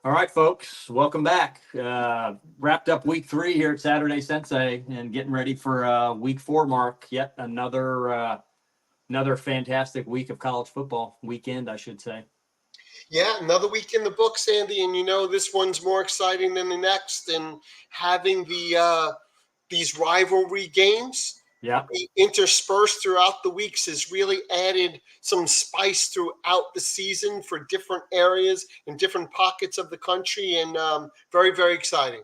All right, folks, welcome back. Wrapped up week 3 here at Saturday Sensei and getting ready for week 4, Mark. Yet another fantastic week of college football weekend, I should say. Yeah, another week in the books, Andy, and this one's more exciting than the next. And having these rivalry games Yeah, interspersed throughout the weeks has really added some spice throughout the season for different areas and different pockets of the country, and very, very exciting.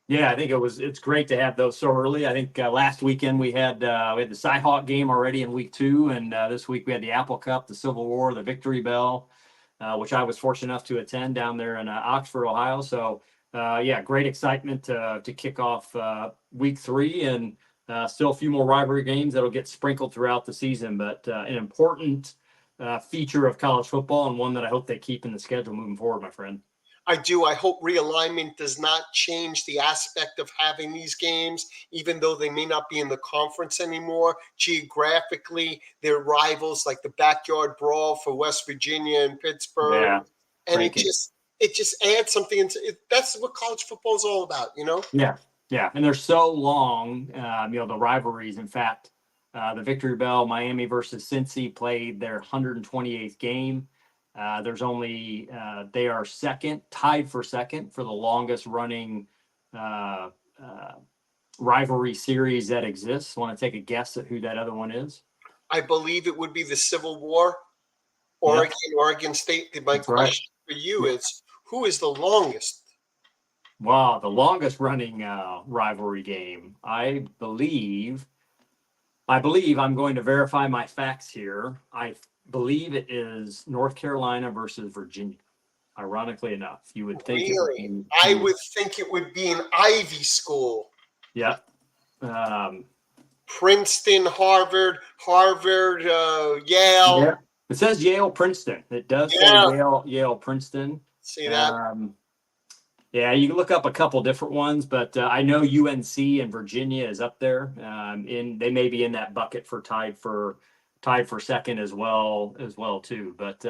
yeah, I think it's great to have those so early. I think last weekend we had the Cyhawk game already in week 2, and this week we had the Apple Cup, the Civil War, the Victory Bell, which I was fortunate enough to attend down there in Oxford, Ohio. So yeah, great excitement to kick off week 3, and still a few more rivalry games that'll get sprinkled throughout the season, but an important feature of college football, and one that I hope they keep in the schedule moving forward, my friend. I do. I hope realignment does not change the aspect of having these games, even though they may not be in the conference anymore. Geographically, they're rivals, like the backyard brawl for West Virginia and Pittsburgh, Yeah, and great it game. just adds something into it. That's what college football is all about. Yeah, yeah, and they're so long. The rivalries. In fact, the Victory Bell, Miami versus Cincy played their 128th game. There's only they are tied for second for the longest running uh, uh, rivalry series that exists. Want to take a guess at who that other one is? I believe it would be the Civil War, Yep, Oregon State. My that's right. question for you is, who is the longest? Wow, the longest running rivalry game. I believe I'm going to verify my facts here. I believe it is North Carolina versus Virginia. Ironically enough, you would think it would Really? be. I would think it would be an Ivy school. Yeah. Um, Princeton, Harvard, Yale. yeah. It says Yale Princeton. It does say Yeah, Yale Princeton. see that? Um, yeah, you can look up a couple different ones, but I know UNC and Virginia is up there. They may be in that bucket for tied for second as well too. But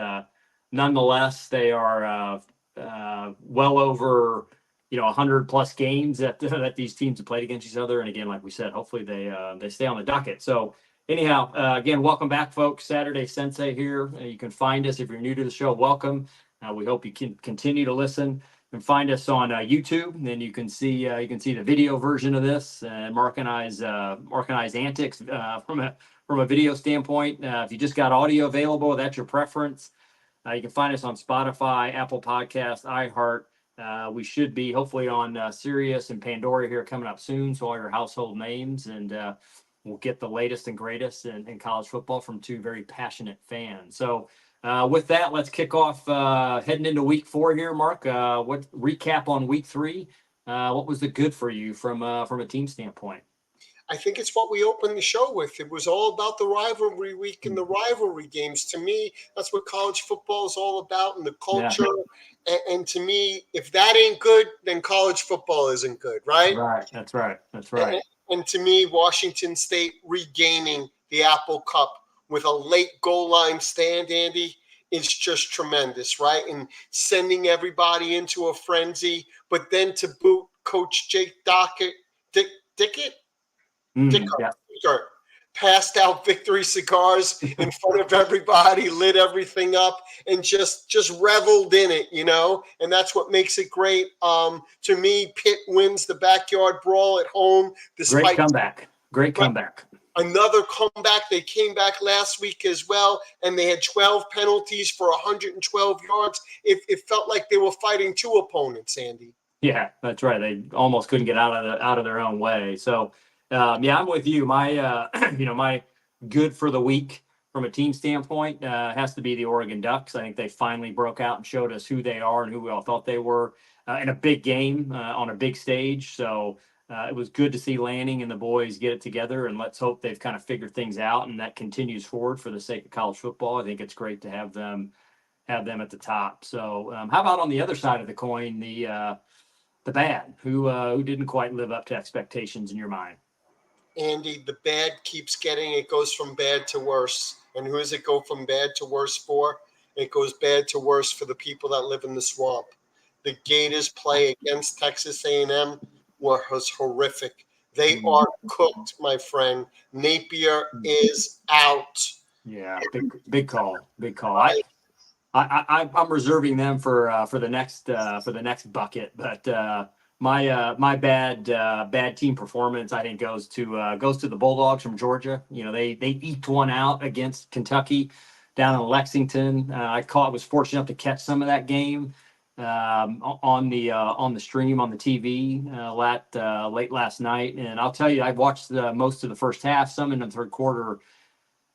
nonetheless, they are well over 100 plus games that these teams have played against each other. And again, like we said, hopefully they stay on the docket. So anyhow, again, welcome back, folks. Saturday Sensei here. You can find us if you're new to the show. Welcome. We hope you can continue to listen and find us on YouTube. And then you can see the video version of this and Mark and I's antics from a video standpoint. If you just got audio available, that's your preference. You can find us on Spotify, Apple Podcasts, iHeart. We should be hopefully on Sirius and Pandora here coming up soon. So all your household names, and we'll get the latest and greatest in college football from 2 very passionate fans. So with that, let's kick off heading into week 4 here, Mark. What recap on week 3? What was the good for you from a team standpoint? I think it's what we opened the show with. It was all about the rivalry week and the rivalry games. To me, that's what college football is all about, and the Yeah, culture. And to me, if that ain't good, then college football isn't good, right? right. That's right. That's right. And, and to me, Washington State regaining the Apple Cup with a late goal line stand, Andy, is just tremendous, right? And sending everybody into a frenzy, but then to boot Coach Jake Dickett, Yeah. Dickert passed out victory cigars in front of everybody, lit everything up, and just reveled in it. And that's what makes it great. To me, Pitt wins the backyard brawl at home, Great despite comeback. Great comeback. another comeback. They came back last week as well, and they had 12 penalties for 112 yards. It felt like they were fighting 2 opponents, Andy. Yeah, that's right. They almost couldn't get out of their own way. So, yeah, I'm with you. My my good for the week from a team standpoint has to be the Oregon Ducks. I think they finally broke out and showed us who they are and who we all thought they were in a big game on a big stage. So it was good to see Lanning and the boys get it together, and let's hope they've kind of figured things out and that continues forward for the sake of college football. I think it's great to have them at the top. So, how about on the other side of the coin, the bad, who didn't quite live up to expectations in your mind? Andy, the bad keeps getting, it goes from bad to worse. And who does it go from bad to worse for? It goes bad to worse for the people that live in the swamp. the Gators play against Texas A&M was horrific. They are cooked, my friend. Napier is out. Yeah, big call, big call. Right? I'm reserving them for the next bucket, but my bad team performance I think goes to the Bulldogs from Georgia. You know, they eked one out against Kentucky down in Lexington. I was fortunate enough to catch some of that game on the stream on the TV late last night, and I'll tell you, I watched most of the first half, some in the third quarter.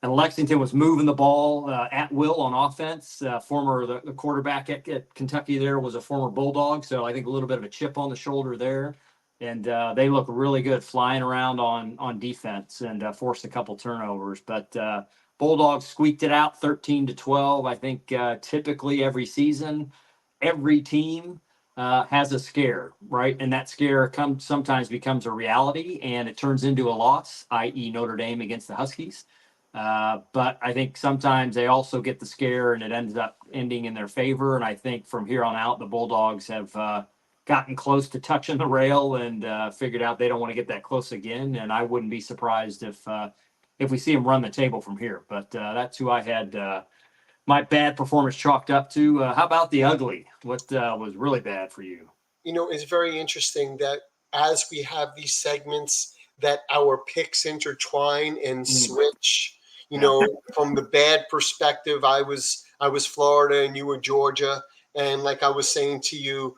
And Lexington was moving the ball at will on offense. The quarterback at Kentucky there was a former Bulldog, so I think a little bit of a chip on the shoulder there. And they look really good flying around on defense and forced a couple turnovers. But Bulldogs squeaked it out 13-12. I think typically every season, every team has a scare, right? And that scare sometimes becomes a reality and it turns into a loss, i.e. Notre Dame against the Huskies. But I think sometimes they also get the scare and it ends up ending in their favor. And I think from here on out, the Bulldogs have gotten close to touching the rail and figured out they don't want to get that close again. And I wouldn't be surprised if we see them run the table from here. But that's who I had my bad performance chalked up to. How about the ugly? What was really bad for you? You know, it's very interesting that as we have these segments, that our picks intertwine and switch. You know, from the bad perspective, I was Florida and you were Georgia, and like I was saying to you,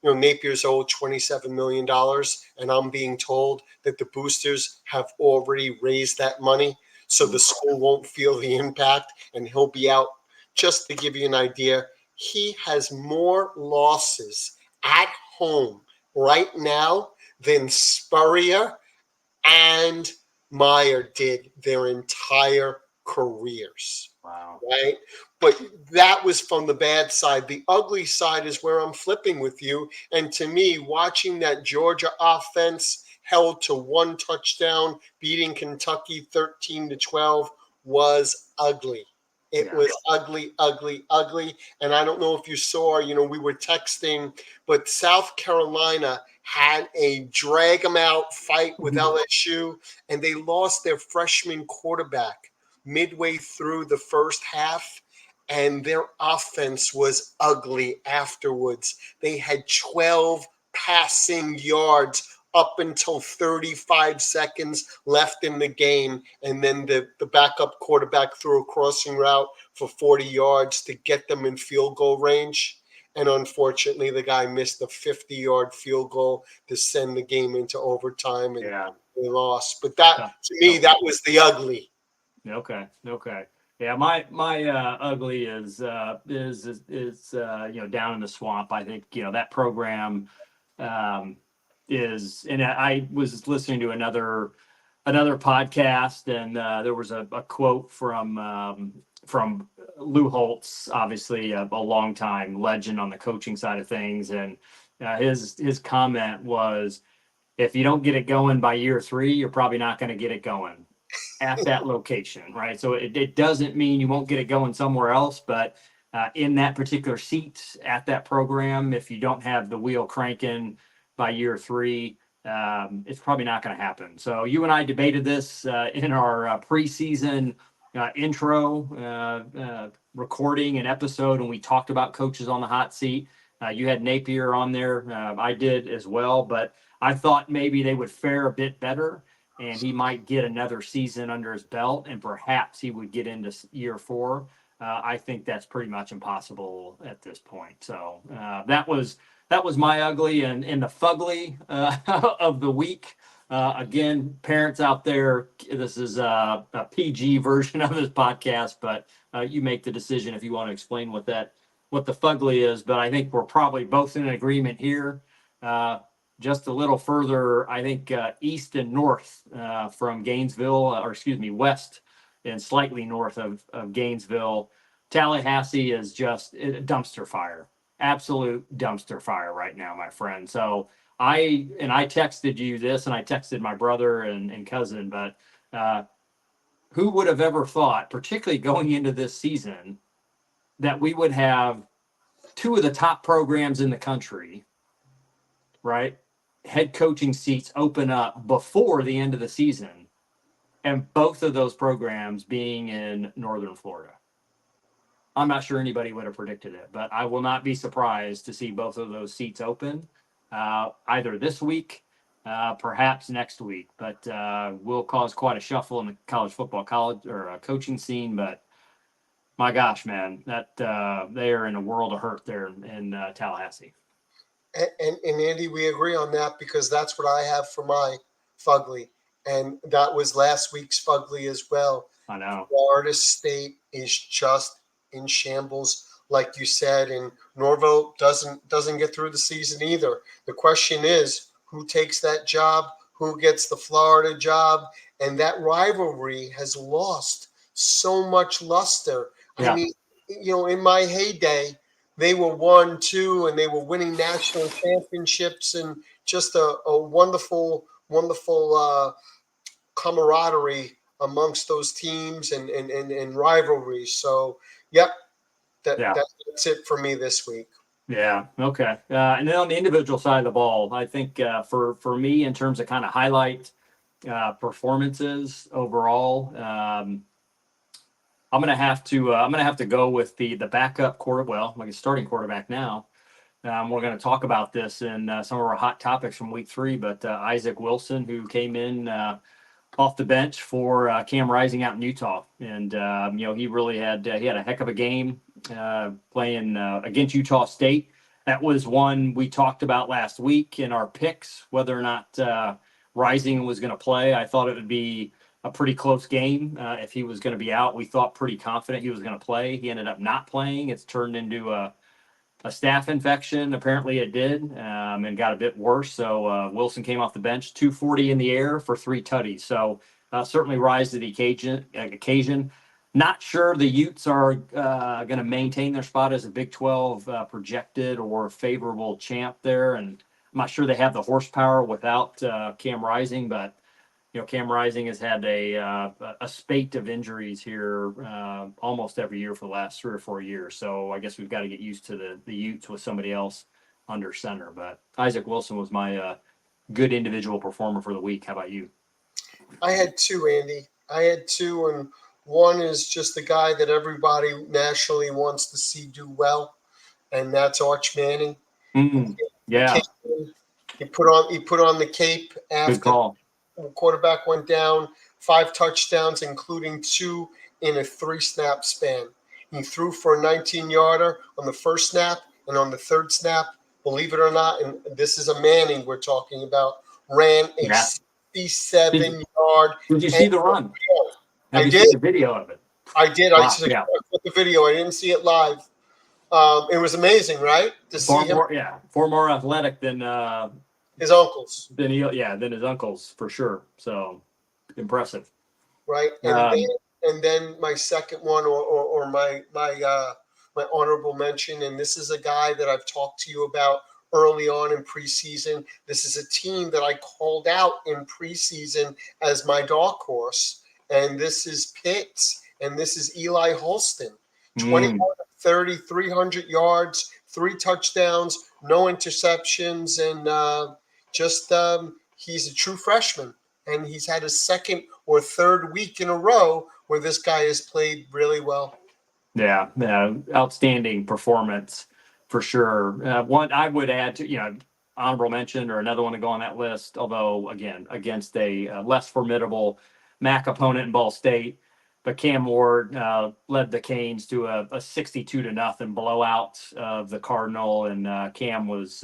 Napier's owed $27 million, and I'm being told that the boosters have already raised that money, so the school won't feel the impact, and he'll be out. Just to give you an idea, he has more losses at home right now than Spurrier and Meyer did their entire careers. Wow. Right? But that was from the bad side. The ugly side is where I'm flipping with you. And to me, watching that Georgia offense held to one touchdown, beating Kentucky 13-12 was ugly. It was ugly, ugly, ugly. And I don't know if you saw, we were texting, but South Carolina had a drag them out fight with LSU, and they lost their freshman quarterback midway through the first half, and their offense was ugly afterwards. They had 12 passing yards up until 35 seconds left in the game, and then the backup quarterback threw a crossing route for 40 yards to get them in field goal range. And unfortunately, the guy missed a 50-yard field goal to send the game into overtime, and they lost. But that, to me, that was the ugly. Okay. Yeah, my ugly is down in the swamp. I think that program is, and I was listening to another podcast, and there was a quote from Lou Holtz, obviously a longtime legend on the coaching side of things, and his comment was, if you don't get it going by year 3, you're probably not going to get it going at that location, right? So it doesn't mean you won't get it going somewhere else, but in that particular seat at that program, if you don't have the wheel cranking by year 3, it's probably not going to happen. So you and I debated this in our preseason intro recording and episode, and we talked about coaches on the hot seat. You had Napier on there. I did as well, but I thought maybe they would fare a bit better and he might get another season under his belt and perhaps he would get into year 4. I think that's pretty much impossible at this point. So that was my ugly and the fugly of the week. Again, parents out there, this is a PG version of this podcast, but you make the decision if you want to explain what the fugly is. But I think we're probably both in agreement here. Just a little further, I think east and north from Gainesville, west and slightly north of Gainesville, Tallahassee is just a dumpster fire, absolute dumpster fire right now, my friend. So I texted you this, and I texted my brother and cousin, but who would have ever thought, particularly going into this season, that we would have two of the top programs in the country, right? Head coaching seats open up before the end of the season, and both of those programs being in Northern Florida. I'm not sure anybody would have predicted it, but I will not be surprised to see both of those seats open either this week, perhaps next week. But will cause quite a shuffle in the college football coaching scene. But my gosh, man, that they are in a world of hurt there in Tallahassee. And Andy, we agree on that because that's what I have for my FUGLY. And that was last week's FUGLY as well. I know. Florida State is just in shambles, like you said, and Norville doesn't get through the season either. The question is, who takes that job? Who gets the Florida job? And that rivalry has lost so much luster. Yeah. I mean, in my heyday, they were 1-2 and they were winning national championships and just a wonderful, wonderful camaraderie amongst those teams and rivalries. So, yep, that's it for me this week. Yeah. Okay. And then on the individual side of the ball, I think for me, in terms of kind of highlight performances overall, I'm gonna have to go with the backup like a starting quarterback now. We're going to talk about this in some of our hot topics from week 3, but Isaac Wilson, who came in off the bench for Cam Rising out in Utah, and he really had a heck of a game playing against Utah State. That was one we talked about last week in our picks, whether or not Rising was going to play. I thought it would be a pretty close game if he was going to be out. We thought pretty confident he was going to play. He ended up not playing. It's turned into a staph infection. Apparently it did, and got a bit worse. So Wilson came off the bench, 240 in the air for 3 tutties. So certainly rise to the occasion. Not sure the Utes are going to maintain their spot as a Big 12 projected or favorable champ there. And I'm not sure they have the horsepower without Cam Rising, but Cam Rising has had a spate of injuries here almost every year for the last 3 or 4 years. So I guess we've got to get used to the Utes with somebody else under center. But Isaac Wilson was my good individual performer for the week. How about you? I had 2, Andy. I had 2, and one is just the guy that everybody nationally wants to see do well, and that's Arch Manning. Yeah. He put on the cape after Good call. The quarterback went down, 5 touchdowns, including 2 in a 3-snap span. He threw for a 19-yarder on the first snap, and on the third snap, believe it or not, and this is a Manning we're talking about, ran a 67-yard. Did you see the run? I did. Seen the video of it? I did. Wow, I put the video. I didn't see it live. It was amazing, right? To see him. Far more athletic than his uncles. Than his uncles for sure. So impressive. Right. And then my second one or my honorable mention, and this is a guy that I've talked to you about early on in preseason. This is a team that I called out in preseason as my dark horse, and this is Pitt, and this is Eli Holston. 21 30, 300 yards, 3 touchdowns, no interceptions, and he's a true freshman. And he's had a second or third week in a row where this guy has played really well. Yeah, outstanding performance for sure. One I would add to, honorable mention or another one to go on that list, although, again, against a less formidable MAC opponent in Ball State. But Cam Ward led the Canes to a 62-0 blowout of the Cardinal, and Cam was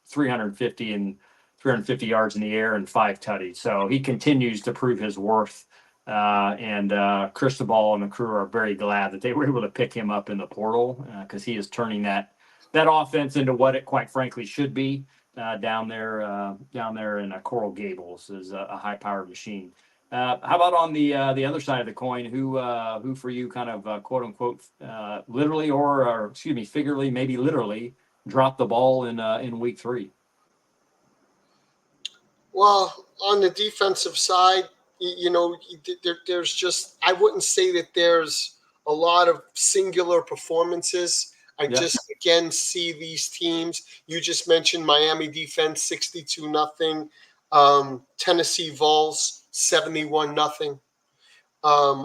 350 yards in the air and 5 tutties. So he continues to prove his worth. And Cristobal and the crew are very glad that they were able to pick him up in the portal because he is turning that offense into what it quite frankly should be down there in Coral Gables is a high-powered machine. How about on the other side of the coin? Who for you kind of quote unquote literally or excuse me figuratively, maybe literally dropped the ball in week 3? Well, on the defensive side, there's just, I wouldn't say that there's a lot of singular performances. I Yep. just again see these teams. You just mentioned Miami defense 62-0, Tennessee Vols 71-0.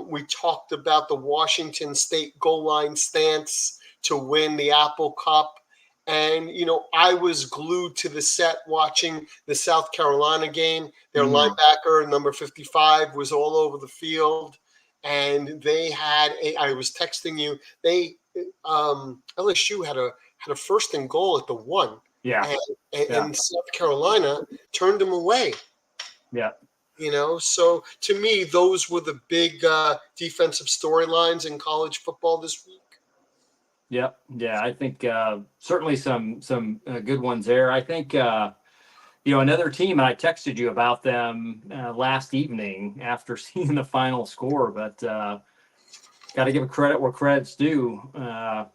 We talked about the Washington State goal line stance to win the Apple Cup. And, I was glued to the set watching the South Carolina game. Their linebacker, number 55, was all over the field. And they had I was texting you, LSU had a first and goal at the 1. Yeah. And South Carolina turned them away. Yeah. So to me, those were the big defensive storylines in college football this week. Yep. Yeah. I think certainly some good ones there. I think another team. I texted you about them last evening after seeing the final score, but got to give a credit where credit's due.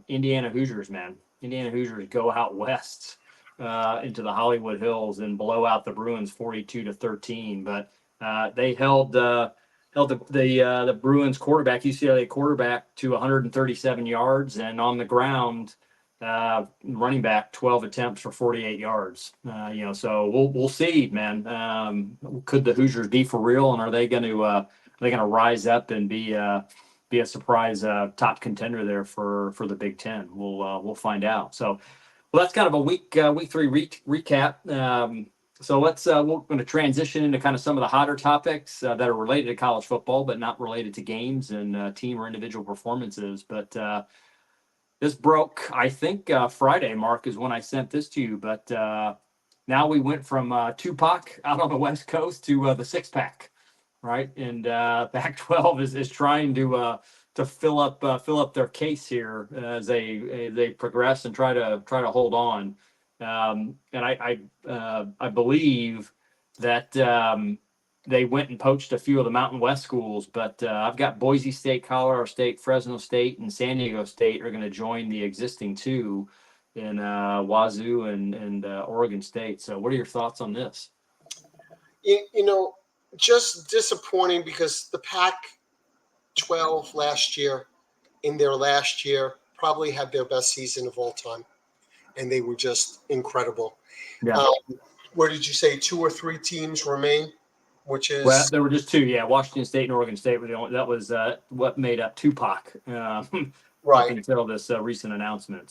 Indiana Hoosiers, man. Indiana Hoosiers go out west into the Hollywood Hills and blow out the Bruins 42-13. But they held the Bruins quarterback, UCLA quarterback, to 137 yards, and on the ground, running back 12 attempts for 48 yards. So we'll see, man. Could the Hoosiers be for real, and are they going to rise up and be a surprise top contender there for the Big Ten? We'll find out. So, well, that's kind of a week 3 recap. So we're going to transition into kind of some of the hotter topics that are related to college football, but not related to games and team or individual performances. But this broke, I think, Friday, Mark, is when I sent this to you. But now we went from Tupac out on the West Coast to the six pack. Right, and Pac-12 is trying to fill up their case here as they progress and try to hold on. And I believe that they went and poached a few of the Mountain West schools, but I've got Boise State, Colorado State, Fresno State, and San Diego State are going to join the existing two in Wazoo and Oregon State. So, what are your thoughts on this? Just disappointing because the Pac-12 in their last year, probably had their best season of all time, and they were just incredible. Yeah. Where did you say 2 or 3 teams remain? Which is Well, there were just 2. Yeah, Washington State and Oregon State were the only. That was what made up Tupac up until this recent announcement.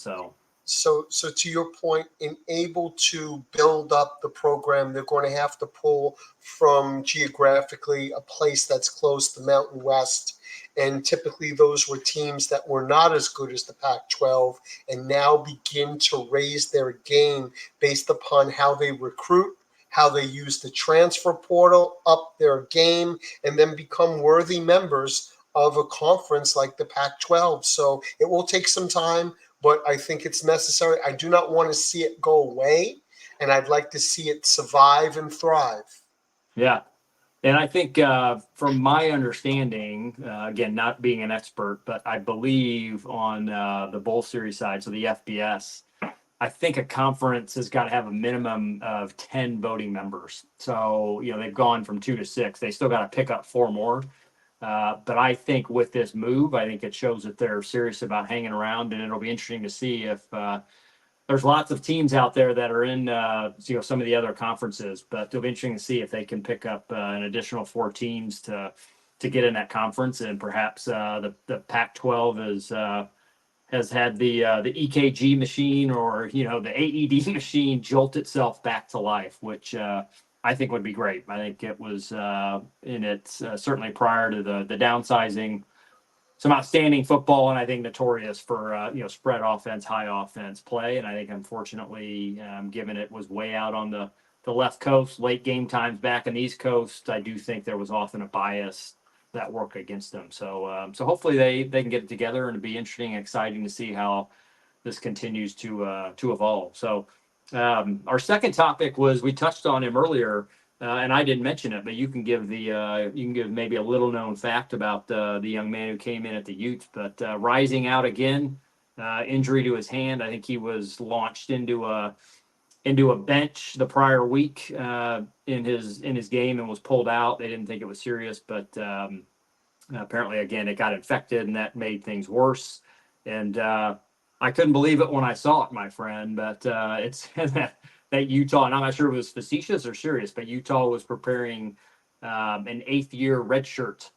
So to your point, in able to build up the program, they're going to have to pull from geographically a place that's close to Mountain West. And typically those were teams that were not as good as the Pac-12 and now begin to raise their game based upon how they recruit, how they use the transfer portal, up their game, and then become worthy members of a conference like the Pac-12. So it will take some time, but I think it's necessary. I do not want to see it go away, and I'd like to see it survive and thrive. Yeah. And I think from my understanding, again, not being an expert, but I believe on the Bowl Series side, so the FBS, I think a conference has got to have a minimum of 10 voting members. So, they've gone from 2 to 6. They still got to pick up 4 more. But I think with this move, I think it shows that they're serious about hanging around, and it'll be interesting to see if there's lots of teams out there that are in some of the other conferences, but it'll be interesting to see if they can pick up an additional 4 teams to get in that conference, and perhaps the Pac-12 has had the EKG machine or the AED machine jolt itself back to life, which I think would be great. I think it was certainly prior to the downsizing, some outstanding football, and I think notorious for spread offense, high offense play. And I think unfortunately, given it was way out on the left coast, late game times back in the East Coast, I do think there was often a bias that worked against them. So hopefully they can get it together, and it'd be interesting and exciting to see how this continues to evolve. So our second topic was, we touched on him earlier, and I didn't mention it, but you can give maybe a little known fact about the young man who came in at the Utes, but rising out again, injury to his hand. I think he was launched into a bench the prior week in his game and was pulled out. They didn't think it was serious, but apparently again it got infected, and that made things worse. And I couldn't believe it when I saw it, my friend. But it's that Utah, and I'm not sure if it was facetious or serious, but Utah was preparing an 8th-year redshirt,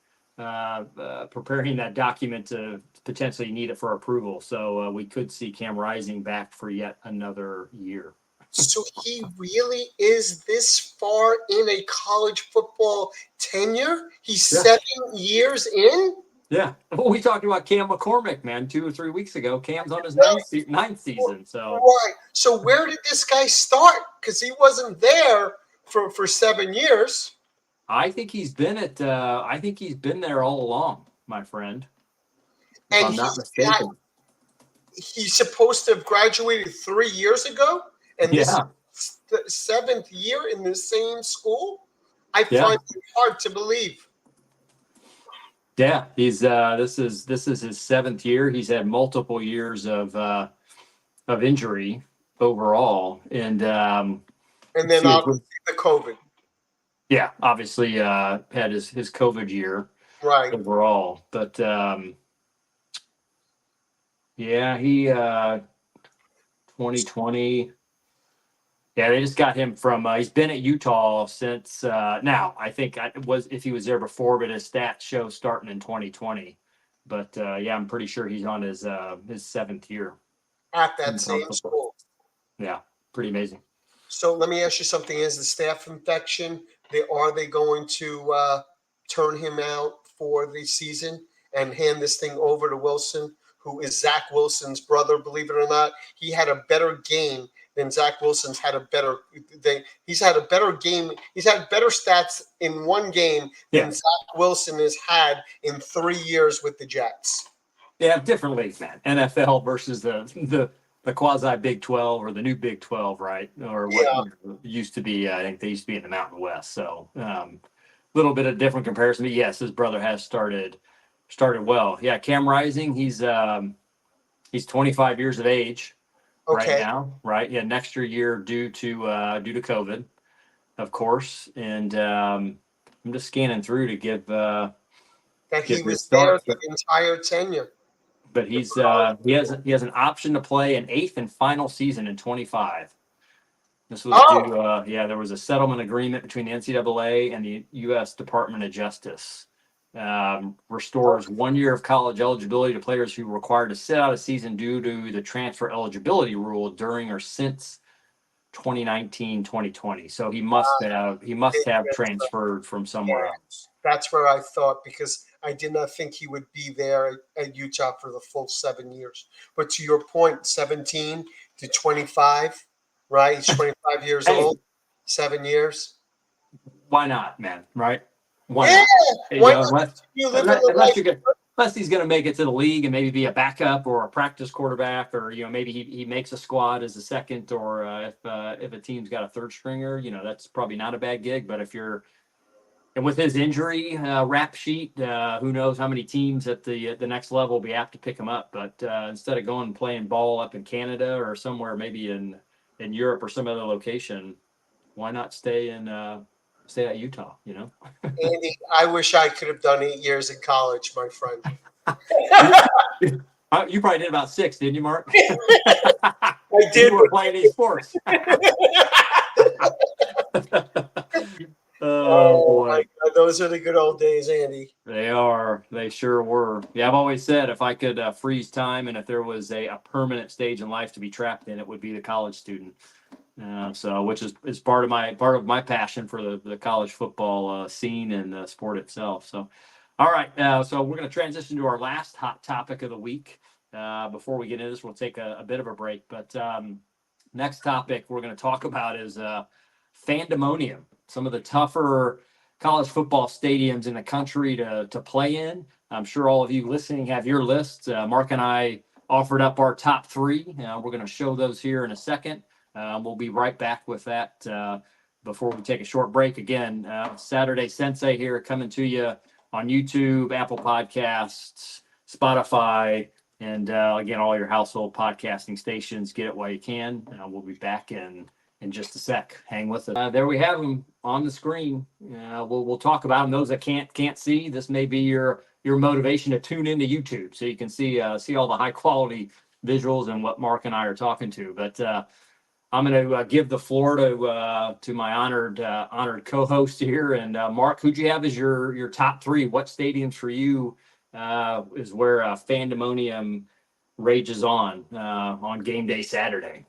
preparing that document to potentially need it for approval. So we could see Cam Rising back for yet another year. So he really is this far in a college football tenure? He's Yeah. 7 years in? Yeah. Well, we talked about Cam McCormick, man, 2 or 3 weeks ago. Cam's on his ninth season. So Right. So where did this guy start? Because he wasn't there for 7 years. I think he's been there all along, my friend, if And I'm not mistaken. he's supposed to have graduated 3 years ago, and this Yeah. is the 7th year in the same school. I Yeah. find it hard to believe. Yeah. He's this is his 7th year. He's had multiple years of injury overall. And And then obviously the COVID. yeah, obviously had his COVID year Right. overall. But yeah, he 2020. Yeah, they just got him from. He's been at Utah since now. I think it was if he was there before, but his stats show starting in 2020. But yeah, I'm pretty sure he's on his 7th year At that in same college football. school. Yeah, pretty amazing. So let me ask you something: is the staph infection? Are they going to turn him out for the season and hand this thing over to Wilson, who is Zach Wilson's brother? Believe it or not, he had a better game than Zach Wilson's had a better. He's had a better game. He's had better stats in one game than Zach Wilson has had in 3 years with the Jets. Yeah, different leagues, man. NFL versus the quasi Big 12 or the new Big 12, right? Or what used to be. I think they used to be in the Mountain West. So little bit of different comparison. But yes, his brother has started well. Yeah, Cam Rising, he's 25 years of age right now, right? Yeah, next year due to COVID, of course. And I'm just scanning through to give that he was there the entire tenure. But he has an option to play an 8th and final season in 25. This was due, there was a settlement agreement between the NCAA and the U.S. Department of Justice. Restores 1 year of college eligibility to players who were required to sit out a season due to the transfer eligibility rule during or since 2019, 2020. So he must have transferred from somewhere else. That's where I thought, because I did not think he would be there at Utah for the full 7 years. But to your point, 17 to 25, right? He's 25 years old, 7 years. Why not, man? Right? Why not? Unless he's going to make it to the league and maybe be a backup or a practice quarterback, or maybe he makes a squad as a second, or if a team's got a third stringer, that's probably not a bad gig. But and with his injury rap sheet, who knows how many teams at the next level will be apt to pick him up. But instead of going and playing ball up in Canada or somewhere maybe in Europe or some other location, why not stay at Utah? Andy, I wish I could have done 8 years in college, my friend. You probably did about 6, didn't you, Mark? I did. You were playing these sports. Oh boy, those are the good old days, Andy. They are. They sure were. Yeah, I've always said if I could freeze time, and if there was a permanent stage in life to be trapped in, it would be the college student. So, which is part of my passion for the college football scene and the sport itself. So, all right. So we're going to transition to our last hot topic of the week. Before we get into this, we'll take a bit of a break. But next topic we're going to talk about is Fandomonium, some of the tougher college football stadiums in the country to play in. I'm sure all of you listening have your lists. Mark and I offered up our top 3. We're going to show those here in a second. We'll be right back with that before we take a short break. Again, Saturday Sensei here coming to you on YouTube, Apple Podcasts, Spotify, and again, all your household podcasting stations. Get it while you can. We'll be back in just a sec. Hang with us. There we have them on the screen. We'll talk about them. Those that can't see, this may be your motivation to tune into YouTube, so you can see all the high quality visuals and what Mark and I are talking to. But I'm going to give the floor to my honored co-host here. And Mark, who'd you have as your top three? What stadiums for you is where Fandomonium rages on game day Saturday?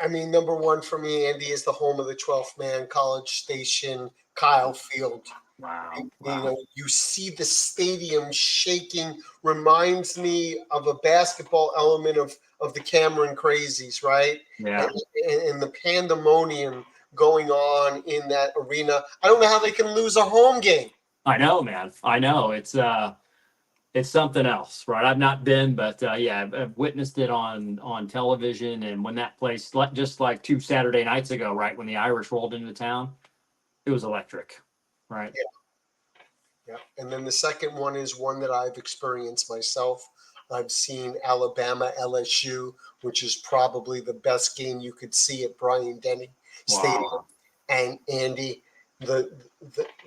I mean, number one for me, Andy, is the home of the 12th man, College Station, Kyle Field. Wow. You know, you see the stadium shaking. Reminds me of a basketball element of the Cameron Crazies, right? Yeah. And the pandemonium going on in that arena. I don't know how they can lose a home game. I know, man. I know. It's something else, right? I've not been, but yeah, I've witnessed it on television. And when that place, just like 2 Saturday nights ago, right, when the Irish rolled into town, it was electric, right? Yeah. And then the second one is one that I've experienced myself. I've seen Alabama LSU, which is probably the best game you could see at Bryant Denny Stadium. Wow. And Andy, the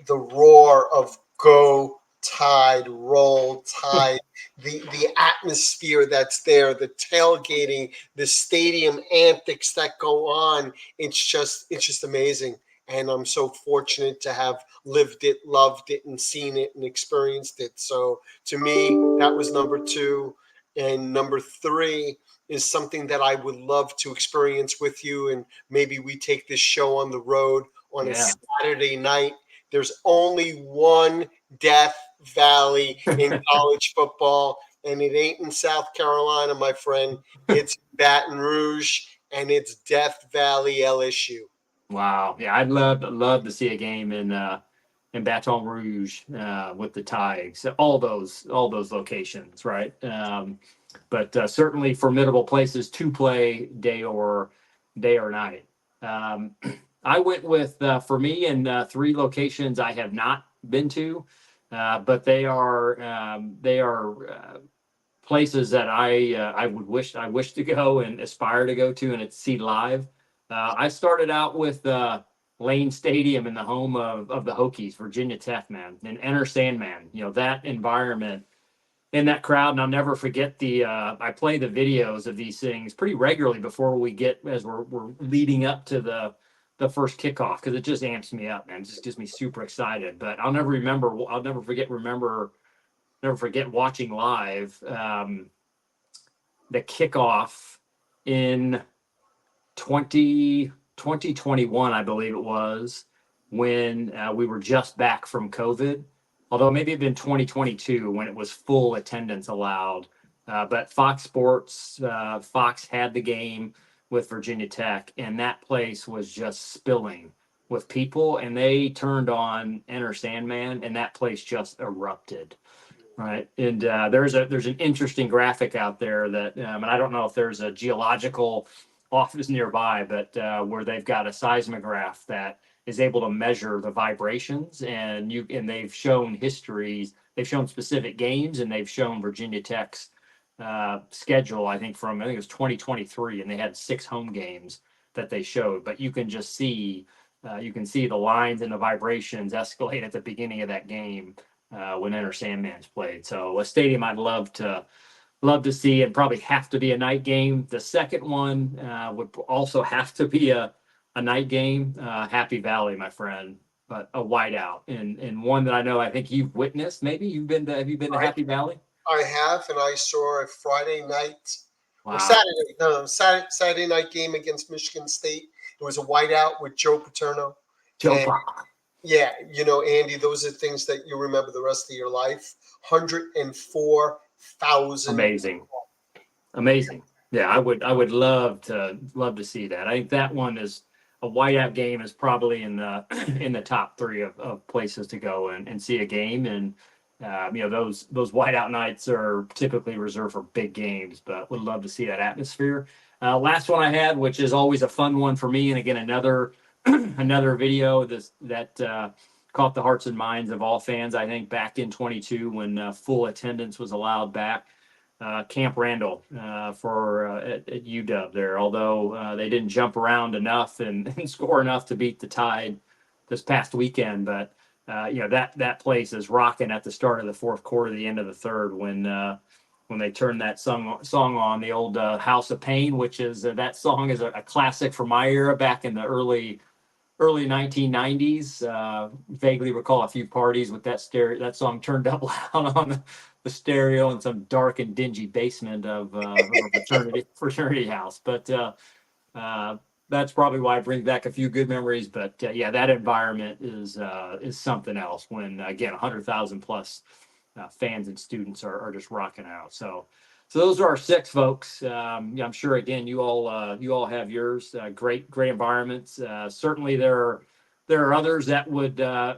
the roar of go Tide, roll Tide, the atmosphere that's there, the tailgating, the stadium antics that go on, it's just amazing. And I'm so fortunate to have lived it, loved it, and seen it and experienced it. So to me, that was number two. And number three is something that I would love to experience with you. And maybe we take this show on the road on a Yeah. Saturday night. There's only one Death Valley in college football, and it ain't in South Carolina, my friend. It's Baton Rouge, and it's Death Valley LSU. Wow. Yeah, I'd love to see a game in Baton Rouge with the Tigers. All those locations, right? But certainly formidable places to play day or night. I went with for me in three locations I have not been to, but they are places that I I wish to go and aspire to go to and see live. I started out with Lane Stadium in the home of the Hokies, Virginia Tech, man, and Enter Sandman. You know, that environment in that crowd, and I'll never forget the. I play the videos of these things pretty regularly before we get as we're leading up to the first kickoff because it just amps me up, man. It just gets me super excited. But I'll never forget watching live the kickoff in 2021, I believe it was, when we were just back from COVID. Although maybe it'd been 2022 when it was full attendance allowed. But Fox Sports, Fox had the game with Virginia Tech, and that place was just spilling with people. And they turned on Enter Sandman, and that place just erupted. Right, and there's an interesting graphic out there that, and I don't know if there's a geological office nearby, but where they've got a seismograph that is able to measure the vibrations, and they've shown histories, they've shown specific games, and they've shown Virginia Tech's schedule. I think it was 2023, and they had 6 home games that they showed, but you can just see. You can see the lines and the vibrations escalate at the beginning of that game when Enter Sandman's played. So a stadium I'd love to see, and probably have to be a night game. The second one would also have to be a night game. Happy Valley, my friend, but a whiteout, and one that I think you've witnessed. Maybe have you been to Happy Valley? I have, and I saw a Friday night or Wow. Saturday, no, Saturday night game against Michigan State. It was a whiteout with Joe Paterno. Joe And Buck. yeah, Andy, those are things that you remember the rest of your life. 104,000. Amazing. Amazing. Yeah, I would love to see that. I think that one is a whiteout game is probably in the in the top three of places to go and see a game. And those whiteout nights are typically reserved for big games, but would love to see that atmosphere. Last one I had, which is always a fun one for me, and again another another video that caught the hearts and minds of all fans. I think back in 22 when full attendance was allowed back. Camp Randall at UW there, although they didn't jump around enough and score enough to beat the Tide this past weekend. But that place is rocking at the start of the fourth quarter, the end of the third, when when they turned that song on, the old House of Pain, which is that song is a classic from my era back in the early 1990s. Vaguely recall a few parties with that song turned up loud on the stereo in some dark and dingy basement of a fraternity house. But that's probably why I bring back a few good memories. But yeah, that environment is something else when again 100,000 plus fans and students are just rocking out. So those are our six, folks. Yeah, I'm sure again you all have yours. Great environments. Certainly there are others that would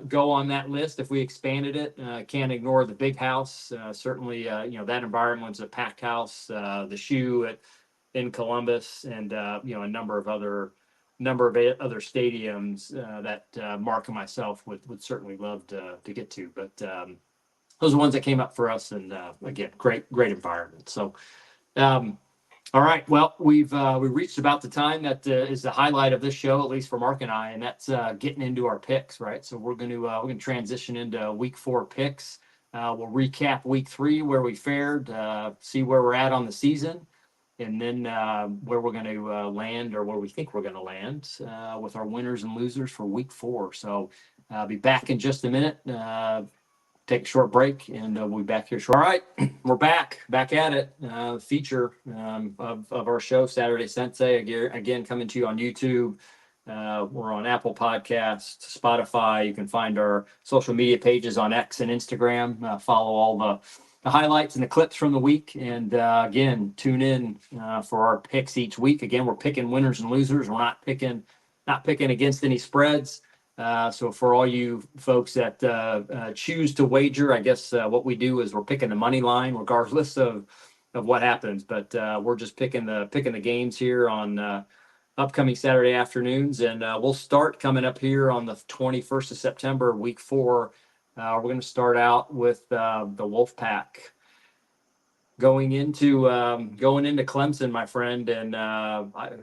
go on that list if we expanded it. Can't ignore the big house. Certainly, that environment's a packed house. The Shoe in Columbus, and a number of other stadiums that Mark and myself would certainly love to get to. But those are the ones that came up for us, and again, great environment. So. All right. Well, we reached about the time that is the highlight of this show, at least for Mark and I, and that's getting into our picks, right? So we're going to transition into week 4 picks. We'll recap week 3 where we fared, see where we're at on the season, and then where we're going to land, or where we think we're going to land with our winners and losers for week 4. So I'll be back in just a minute. Take a short break, and we'll be back here. All right, we're back at it. Feature of our show, Saturday Sensei, again coming to you on YouTube. We're on Apple Podcasts, Spotify. You can find our social media pages on X and Instagram. Follow all the highlights and the clips from the week, and again, tune in for our picks each week. Again, we're picking winners and losers. We're not picking against any spreads. So for all you folks that choose to wager, I guess what we do is we're picking the money line regardless of what happens. But we're just picking the games here on upcoming Saturday afternoons, and we'll start coming up here on the 21st of September, week 4. We're going to start out with the Wolfpack going into Clemson, my friend, and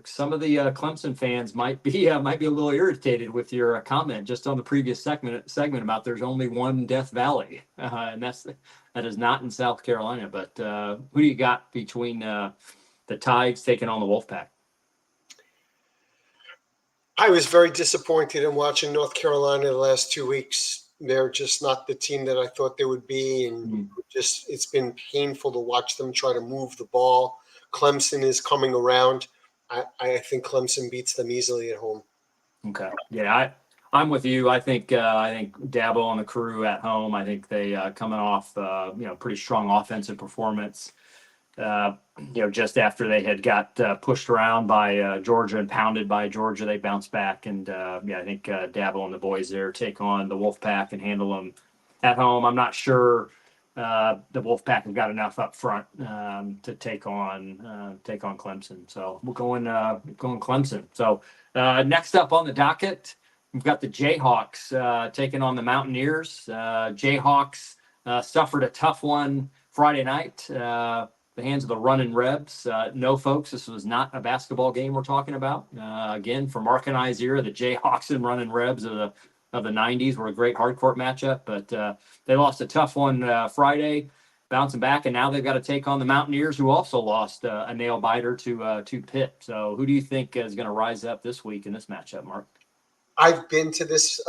some of the Clemson fans might be a little irritated with your comment just on the previous segment about there's only one Death Valley, and that is not in South Carolina. But who do you got between the Tides taking on the Wolfpack? I was very disappointed in watching North Carolina the last 2 weeks. They're just not the team that I thought they would be, and it's been painful to watch them try to move the ball. Clemson is coming around. I think Clemson beats them easily at home. Okay, yeah, I'm with you. I think Dabo and the crew at home. I think they coming off pretty strong offensive performance. Just after they had got pushed around by Georgia and pounded by Georgia, they bounced back. And I think Dabo and the boys there take on the Wolfpack and handle them at home. I'm not sure the Wolfpack have got enough up front to take on Clemson. So we're going Clemson. So next up on the docket, we've got the Jayhawks taking on the Mountaineers. Jayhawks suffered a tough one Friday night. The hands of the Runnin' Rebs. No, folks, this was not a basketball game we're talking about. Again, for Mark and I's era, the Jayhawks and Runnin' Rebs of the 90s were a great hardcourt matchup, but they lost a tough one Friday, bouncing back, and now they've got to take on the Mountaineers, who also lost a nail biter to Pitt. So who do you think is going to rise up this week in this matchup, Mark? I've been to this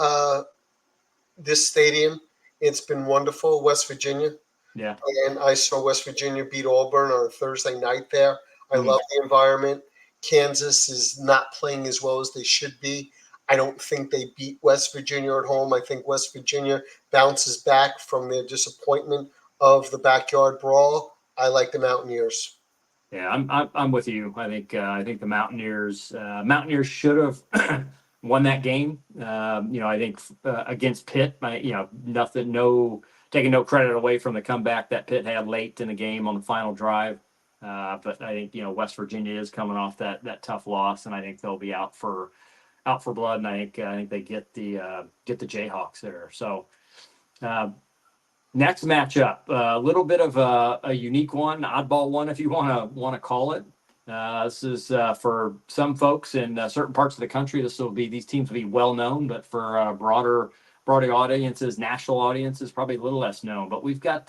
stadium. It's been wonderful, West Virginia. Yeah. And I saw West Virginia beat Auburn on a Thursday night there. I love the environment. Kansas is not playing as well as they should be. I don't think they beat West Virginia at home. I think West Virginia bounces back from their disappointment of the backyard brawl. I like the Mountaineers. Yeah, I'm with you. I think the Mountaineers should have won that game. I think against Pitt, taking no credit away from the comeback that Pitt had late in the game on the final drive. But I think West Virginia is coming off that tough loss, and I think they'll be out for blood. And I think they get the Jayhawks there. So next matchup, a little bit of a unique one, oddball one, if you want to call it. This is for some folks in certain parts of the country. These teams will be well known, but for broader audiences, national audiences, probably a little less known. But we've got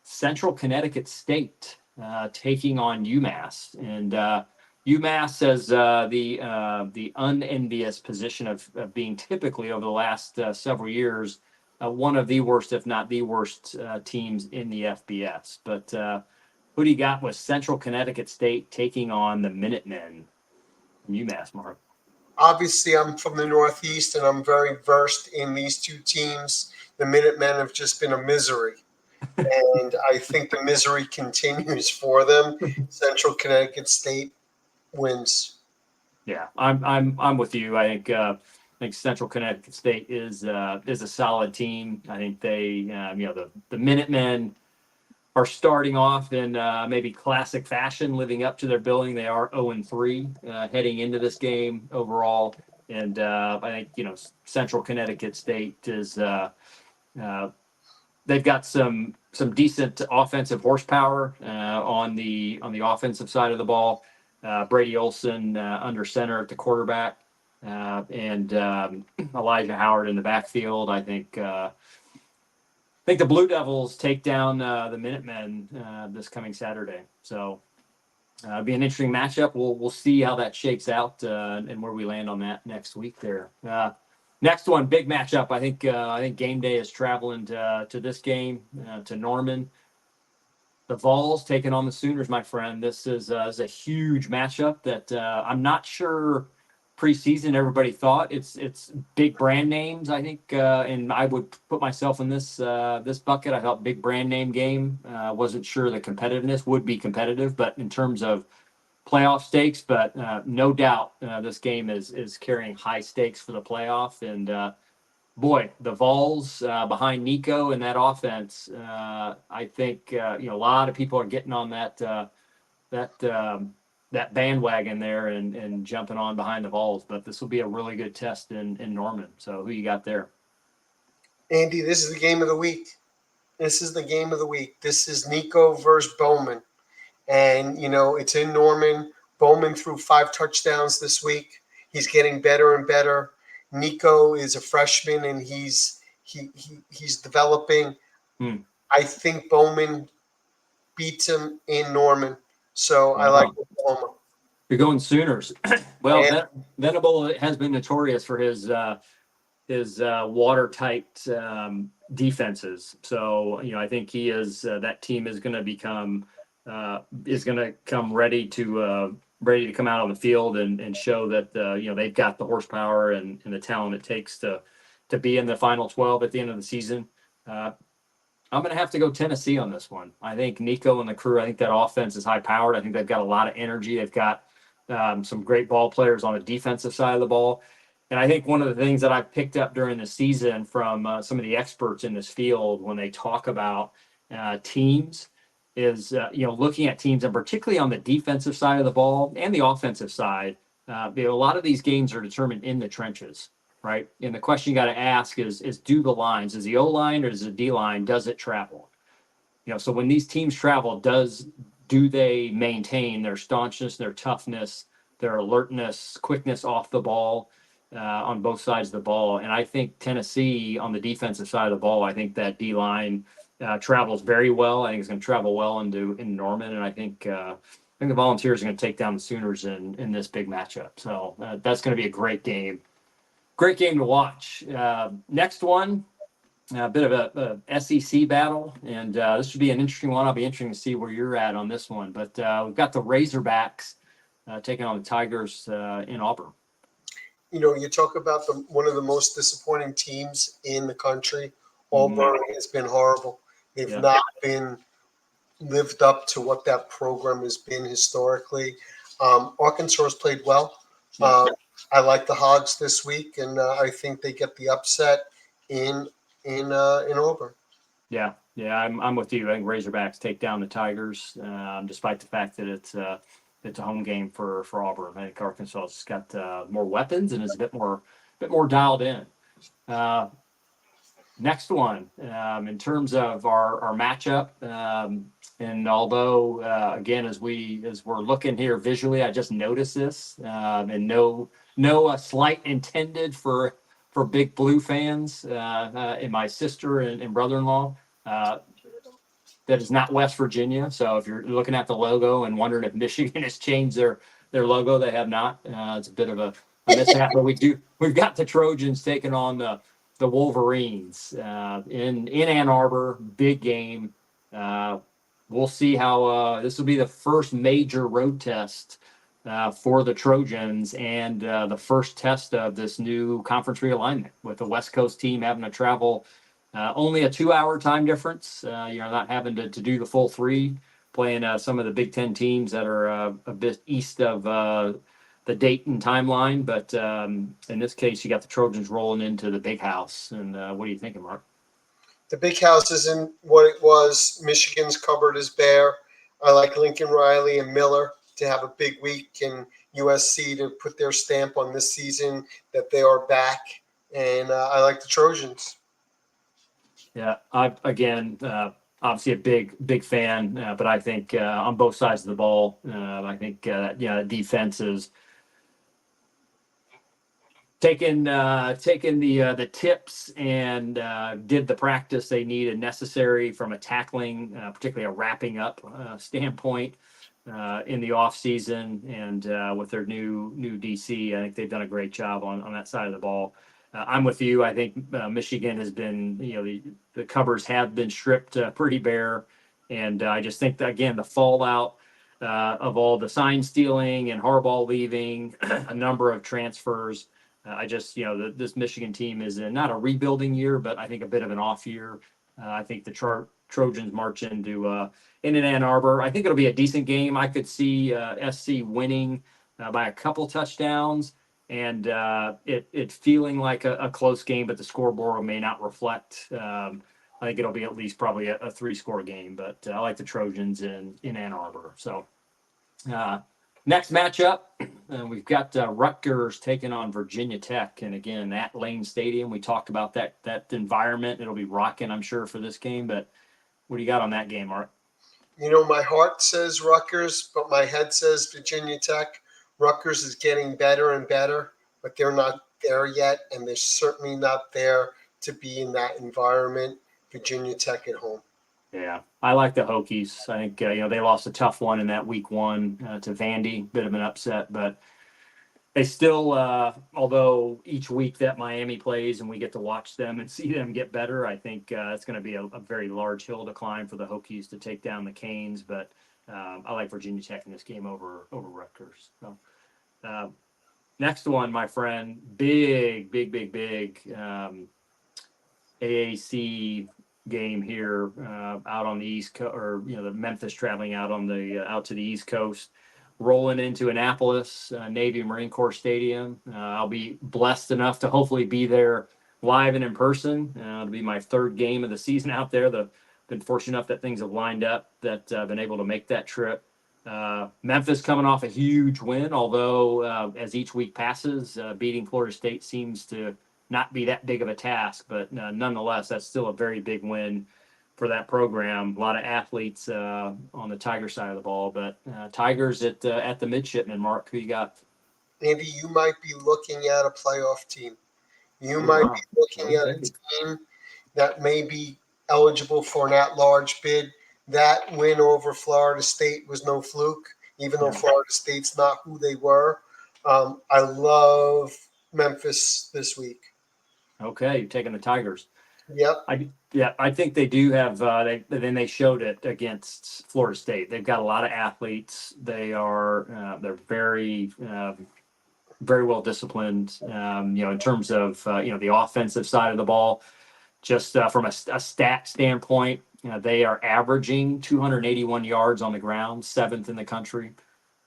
Central Connecticut State taking on UMass, and UMass has the unenvious position of being typically over the last several years one of the worst, if not the worst, teams in the FBS. But who do you got with Central Connecticut State taking on the Minutemen from UMass, Mark? Obviously, I'm from the Northeast, and I'm very versed in these two teams. The Minutemen have just been a misery, and I think the misery continues for them. Central Connecticut State wins. Yeah, I'm with you. I think Central Connecticut State is a solid team. I think they the Minutemen are starting off in maybe classic fashion, living up to their billing. They are 0-3 heading into this game overall, and I think Central Connecticut State is they've got some decent offensive horsepower on the offensive side of the ball. Brady Olson under center at the quarterback, and Elijah Howard in the backfield. I think the Blue Devils take down the Minutemen this coming Saturday. So it'll be an interesting matchup. We'll see how that shakes out and where we land on that next week there. Next one, big matchup. I think game day is traveling to this game to Norman. The Vols taking on the Sooners, my friend. This is a huge matchup that I'm not sure preseason everybody thought it's big brand names. I think, and I would put myself in this bucket. I thought big brand name game. Wasn't sure the competitiveness would be competitive, but in terms of playoff stakes, but no doubt this game is carrying high stakes for the playoff. And boy, the Vols behind Nico and that offense, I think a lot of people are getting on that bandwagon there and jumping on behind the Vols. But this will be a really good test in Norman. So who you got there? Andy, this is the game of the week. This is the game of the week. This is Nico versus Bowman. And, it's in Norman. Bowman threw 5 touchdowns this week. He's getting better and better. Nico is a freshman, and he's developing. I think Bowman beats him in Norman. So I like Oklahoma. You're going Sooners. Well, Venable has been notorious for his watertight defenses. So I think he is that team is going to come ready to come out on the field and show that they've got the horsepower and the talent it takes to be in the final 12 at the end of the season. I'm going to have to go Tennessee on this one. I think Nico and the crew, I think that offense is high powered. I think they've got a lot of energy. They've got some great ball players on the defensive side of the ball. And I think one of the things that I've picked up during the season from some of the experts in this field when they talk about teams is, looking at teams, and particularly on the defensive side of the ball and the offensive side, a lot of these games are determined in the trenches, right? And the question you got to ask is do the lines, is the O-line or is the D-line, does it travel? So when these teams travel, do they maintain their staunchness, their toughness, their alertness, quickness off the ball on both sides of the ball? And I think Tennessee on the defensive side of the ball, I think that D-line travels very well. I think it's going to travel well in Norman, and I think the Volunteers are going to take down the Sooners in this big matchup. So that's going to be a great game. Great game to watch. Next one, a bit of a SEC battle, and this should be an interesting one. I'll be interested to see where you're at on this one. But we've got the Razorbacks taking on the Tigers in Auburn. You talk about one of the most disappointing teams in the country. Auburn has been horrible. They've not been lived up to what that program has been historically. Arkansas has played well. I like the Hogs this week, and I think they get the upset in Auburn. Yeah, I'm with you. I think Razorbacks take down the Tigers, despite the fact that it's a home game for Auburn. I think Arkansas has got more weapons and is a bit more dialed in. Next one, in terms of our matchup, and although again as we're looking here visually, I just noticed this, and no slight intended for Big Blue fans, and my sister and brother-in-law. that is not West Virginia. So if you're looking at the logo and wondering if Michigan has changed their logo, they have not. It's a bit of a mishap, but we've got the Trojans taking on the Wolverines in Ann Arbor. Big game. We'll see how this will be the first major road test for the Trojans and the first test of this new conference realignment with the West Coast team having to travel only a 2-hour time difference. You're not having to do the full 3, playing some of the Big Ten teams that are a bit east of the Dayton timeline. But in this case, you got the Trojans rolling into the Big House. And what are you thinking, Mark? The Big House isn't what it was. Michigan's cupboard is bare. I like Lincoln Riley and Miller to have a big week, and USC to put their stamp on this season that they are back. And I like the Trojans. Yeah, obviously a big fan, but I think on both sides of the ball, I think defense is taking the tips and did the practice they needed necessary from a tackling, particularly a wrapping up standpoint in the off season, and with their new DC, I think they've done a great job on that side of the ball. I'm with you. I think Michigan has been, the covers have been stripped pretty bare, and I just think that, again, the fallout of all the sign stealing and Harbaugh leaving, a number of transfers. This Michigan team is in not a rebuilding year, but I think a bit of an off year. I think the Trojans march into Ann Arbor. I think it'll be a decent game. I could see SC winning by a couple touchdowns, and it feeling like a close game, but the scoreboard may not reflect. I think it'll be at least probably a 3-score game, but I like the Trojans in Ann Arbor. So next matchup, we've got Rutgers taking on Virginia Tech, and again at Lane Stadium. We talked about that environment. It'll be rocking, I'm sure, for this game. But what do you got on that game, Mark? My heart says Rutgers, but my head says Virginia Tech. Rutgers is getting better and better, but they're not there yet, and they're certainly not there to be in that environment. Virginia Tech at home. Yeah, I like the Hokies. I think they lost a tough one in that week 1 to Vandy, bit of an upset, but they still, although each week that Miami plays and we get to watch them and see them get better, I think it's going to be a very large hill to climb for the Hokies to take down the Canes. But I like Virginia Tech in this game over Rutgers. So next one, my friend, big AAC game here out on the East Coast, or the Memphis traveling out to the East Coast, rolling into Annapolis, Navy Marine Corps Stadium. I'll be blessed enough to hopefully be there live and in person. It'll be my 3rd game of the season out there. Been fortunate enough that things have lined up that I've been able to make that trip. Memphis coming off a huge win, although as each week passes, beating Florida State seems to not be that big of a task, but nonetheless, that's still a very big win for that program. A lot of athletes on the Tiger side of the ball, but Tigers at the midshipman. Mark, who you got? Andy, you might be looking at a playoff team. You might be looking at a team that may be eligible for an at-large bid. That win over Florida State was no fluke, even though Florida State's not who they were. I love Memphis this week. Okay, you're taking the Tigers. Yep. I think they do have. They showed it against Florida State. They've got a lot of athletes. They're very very well disciplined. In terms of the offensive side of the ball, just from a stat standpoint, they are averaging 281 yards on the ground, 7th in the country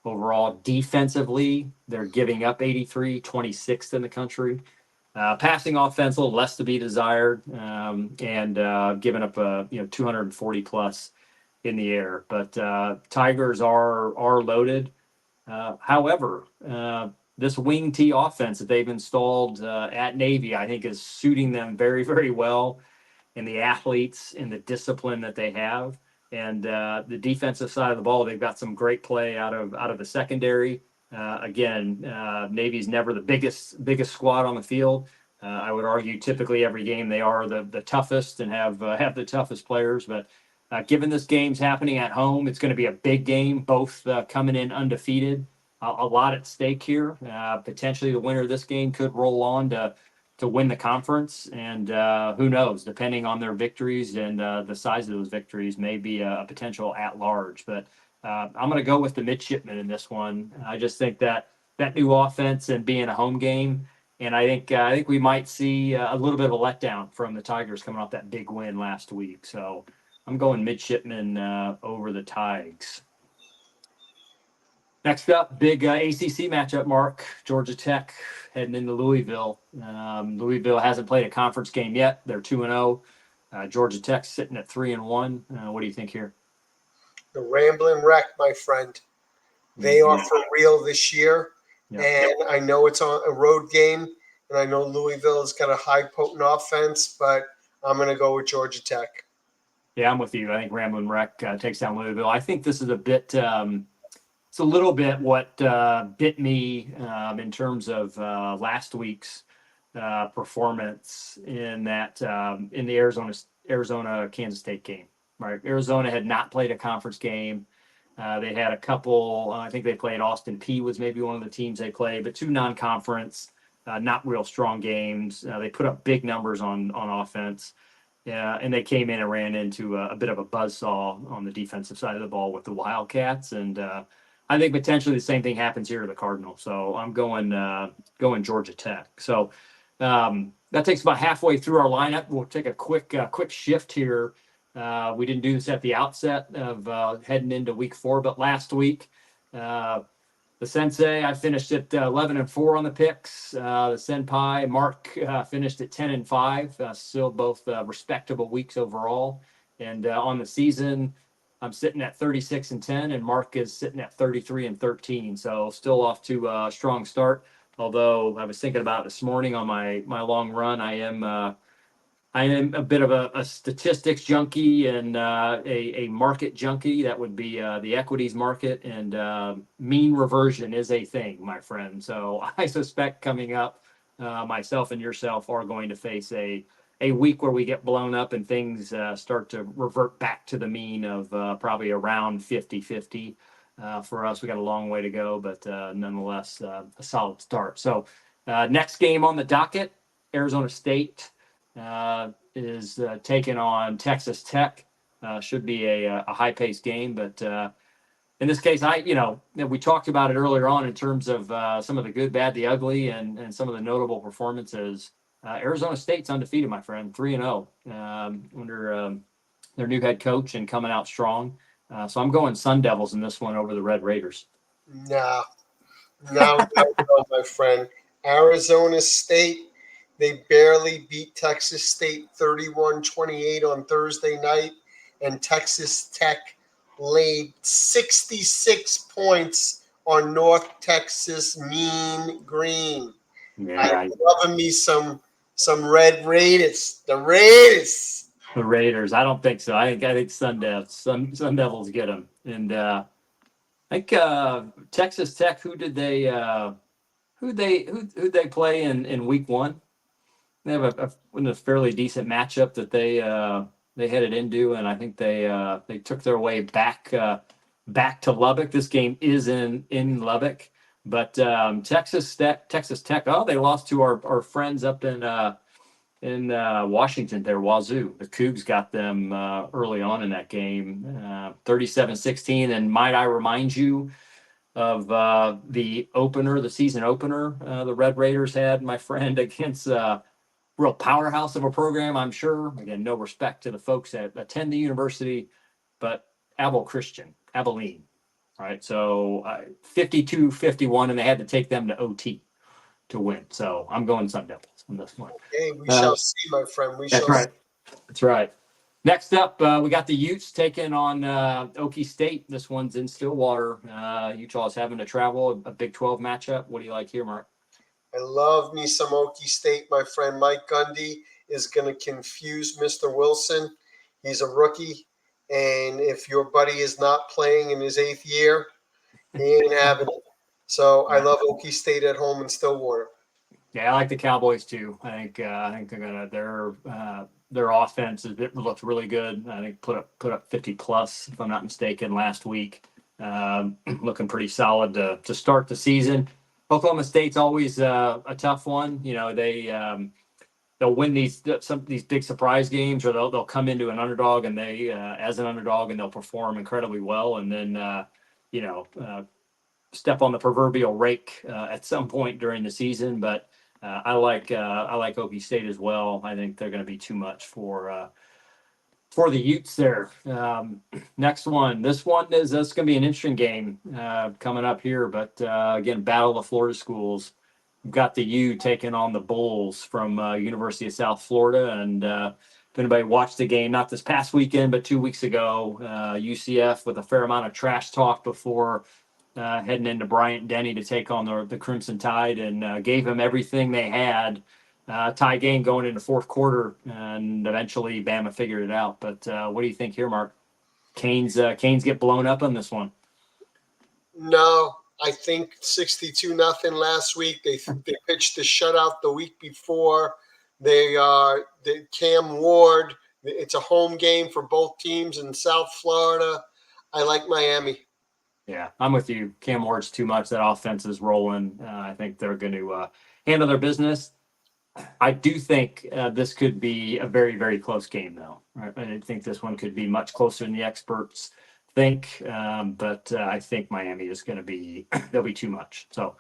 overall. Defensively, they're giving up 83, 26th in the country. Passing offense, a little less to be desired, and giving up 240 plus in the air. But Tigers are loaded. However, this wing T offense that they've installed at Navy, I think, is suiting them very, very well, in the athletes and the discipline that they have. And the defensive side of the ball, they've got some great play out of the secondary. Again, Navy's never the biggest squad on the field. I would argue typically every game they are the toughest and have the toughest players. But Given this game's happening at home, it's going to be a big game, both coming in undefeated. A lot at stake here. Potentially the winner of this game could roll on to win the conference. And who knows, depending on their victories and the size of those victories, may be a potential at large. But I'm going to go with the midshipmen in this one. I just think that new offense and being a home game, and I think we might see a little bit of a letdown from the Tigers coming off that big win last week. So I'm going midshipmen over the Tigers. Next up, big ACC matchup, Mark. Georgia Tech heading into Louisville. Louisville hasn't played a conference game yet. They're 2-0. Georgia Tech sitting at 3-1. What do you think here? The Rambling Wreck, my friend. They are for real this year. Yeah. And I know it's on a road game, and I know Louisville has got a high potent offense, but I'm going to go with Georgia Tech. Yeah, I'm with you. I think Rambling Wreck takes down Louisville. I think this is a bit, it's a little bit what bit me in terms of last week's performance in that in the Arizona Kansas State game. Right, Arizona had not played a conference game. They had a couple. I think they played Austin Peay was maybe one of the teams they played, but two non-conference, not real strong games. They put up big numbers on offense. Yeah, and they came in and ran into a bit of a buzzsaw on the defensive side of the ball with the Wildcats, and I think potentially the same thing happens here to the Cardinals. So I'm going Georgia Tech. So that takes about halfway through our lineup. We'll take a quick shift here. We didn't do this at the outset of heading into week 4, but last week the Sensei, I finished at 11-4 on the picks. The Senpai, Mark, finished at 10-5. Still both respectable weeks overall. And on the season, I'm sitting at 36-10, and Mark is sitting at 33-13. So still off to a strong start. Although I was thinking about it this morning on my long run, I am a bit of a statistics junkie and a market junkie. That would be the equities market, and mean reversion is a thing, my friend. So I suspect coming up, myself and yourself are going to face a week where we get blown up and things start to revert back to the mean of probably around 50-50. For us, we got a long way to go, but nonetheless, a solid start. So next game on the docket, Arizona State is taking on Texas Tech. Should be a high-paced game, but in this case, we talked about it earlier on in terms of some of the good, bad, the ugly, and some of the notable performances. Arizona State's undefeated, my friend, 3-0 under their new head coach and coming out strong. So I'm going Sun Devils in this one over the Red Raiders. No, my friend. Arizona State, they barely beat Texas State 31-28 on Thursday night, and Texas Tech laid 66 points on North Texas Mean Green. Yeah, I'm loving me some Red Raiders. The Raiders. The Raiders. I don't think so. I think Sun Devils get them. And I think Texas Tech. Who they play in week 1? They have a fairly decent matchup that they headed into, and I think they took their way back to Lubbock. This game is in Lubbock, but Texas Tech. Oh, they lost to our friends up in Washington. There, Wazoo. The Cougs got them early on in that game, 37-16. And might I remind you of the season opener, the Red Raiders had, my friend, against real powerhouse of a program, I'm sure. Again, no respect to the folks that attend the university, but Abilene. All right, so 52-51, and they had to take them to OT to win. So I'm going Sun Devils on this one. Okay, we shall see, my friend. That's right. That's right. Next up, we got the Utes taking on Okie State. This one's in Stillwater. Utah is having to travel, a Big 12 matchup. What do you like here, Mark? I love me some Okie State, my friend. Mike Gundy is going to confuse Mr. Wilson. He's a rookie, and if your buddy is not playing in his 8th year, he ain't having it. So I love Okie State at home in Stillwater. Yeah, I like the Cowboys too. I think they're their offense it looked really good. I think put up 50 plus, if I'm not mistaken, last week. Looking pretty solid to start the season. Oklahoma State's always a tough one. You know, they'll win these big surprise games, or they'll come into an underdog and they as an underdog, and they'll perform incredibly well, and then step on the proverbial rake at some point during the season. But I like Okie State as well. I think they're going to be too much for the Utes there. Next one. This going to be an interesting game coming up here. But again, Battle of Florida Schools. We've got the U taking on the Bulls from University of South Florida. And if anybody watched the game, not this past weekend, but 2 weeks ago, UCF with a fair amount of trash talk before heading into Bryant Denny to take on the Crimson Tide, and gave them everything they had. Tie game going into fourth quarter, and eventually Bama figured it out. But what do you think here, Mark? Canes get blown up on this one. No, I think 62-0 last week. They pitched the shutout the week before. They Cam Ward. It's a home game for both teams in South Florida. I like Miami. Yeah, I'm with you. Cam Ward's too much. That offense is rolling. I think they're going to handle their business. I do think this could be a very, very close game, though. Right? I think this one could be much closer than the experts think. But I think Miami is going to be they'll be too much. So